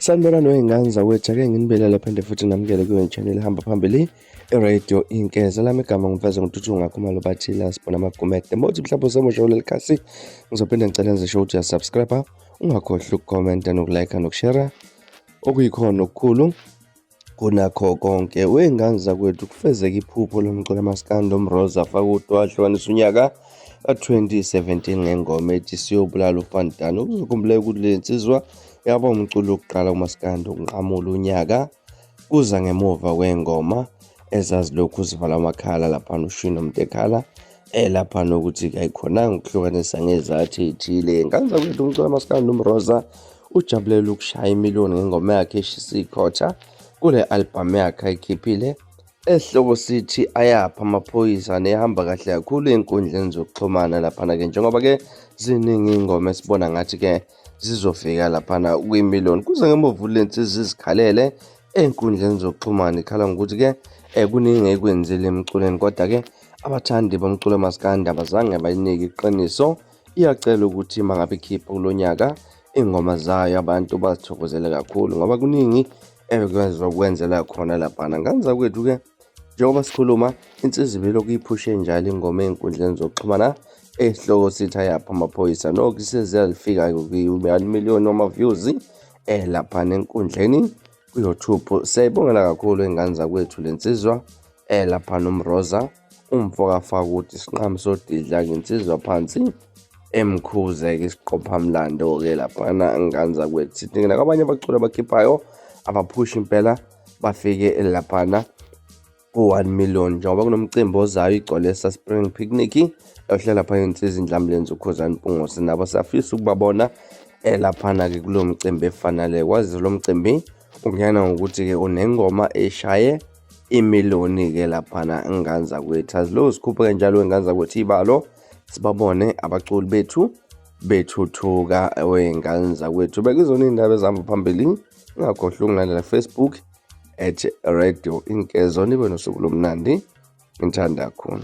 Sanibonani wey'ngane zakwethu, ake nginibelele phinde futhi namukele kuyo channel ehamba phambili iRadio Inkeza. Lami igama ngimfeza ngoTuthu ngakhumalo bathila sibona amagumede mothi mhlawumbe usemusha kuleli khasi ngizophinde ngicela ngisho ukuthi uyasubscribe, ungakhohlwa ukukhomenta nokulike nokushare okuyikhona okukhulu kunakho konke. Wey'ngane zakwethu, kufezeka iphupho lomculo Maskandi Mroza afaka uDwa wahlukanisa unyaka ka-2017 ngengoma ethi siyobulala uFantana. Ukuzokhumbuleka ukuthi le nsizwa yaba umculo wokuqala uMaskandi ukunqamula unyaka kuza ngemuva kwengoma ezazilokhu zivala amakhala laphana uShino Mtekhala lapha nokuthi ayikhonanga ukuhlukanisa ngezathi ey'thile. Ingane zakwethu, umculo Maskandi Mroza ujabulela ukushaya imiliyoni ngengoma yakhe eshisa ikhotha kule albhamu yakhe ayikhiphile esihloko sithi ayapha amaphoyisa, nehamba kahle kakhulu ey'nkundleni zokuxhumana laphana-ke, njengoba-ke ziningi iy'ngoma esibona ngathi-ke zizofika laphana kwimiliyoni. Kuze ngemuva le nsizwa izikhalele ey'nkundleni zokuxhumana, ikhala ngokuthi-ke kuningi ekwenzile emculweni, kodwa-ke abathandi bomculo Maskandi abazange bayinike iqiniso. Iyacela ukuthi uma ngabe ikhipha kulo nyaka iy'ngoma zayo abantu bazithokozele kakhulu, ngoba kuningi ebekwenzela khona laphana. Ngane zakwethu-ke, njengoba sikhuluma, insizwa ibelokhu iyiphushe njalo ingoma ey'nkundleni zokuxhumana esihloko sithi ayapha amaphoyisa, nokho seziyalifika miliyoni wama-views laphana enkundleni ku-YouTube. Siyayibongela kakhulu iy'ngane zakwethu le nsizwa laphana uMroza umfokafaka ukuthi isinqamo sodidla-ke insizwa phansi emkhuze-ke isiqophamlando-ke laphana ngane zakwethu. Sidingela kwabanye abaculi abakhiphayo abaphusha impela bafike laphana ku-1 million, njengoba kunomcimbi ozayo igcwalesa Spring Picnic yohlela phana insizwa indlamleni uKhuzani Mpungose, nabo siyafisa ukubabona laphana-ke kulo mcimbi efanele. Kwazi lo mcimbi ungena ngokuthi-ke unengoma eshaye imiliyoni-ke laphana ngane zakwethu. Azilo zikhuphe njalo wey'ngane zakwethu ibalo, sibabone abaculi bethu bethuthuka wey'ngane zakwethu. Bekuzona iy'ndaba ezihamba phambili, ungakhohlwa ukungalandela Facebook @Radio Inkeza. Nibe nosuku lomnandi, ngithanda kakhulu.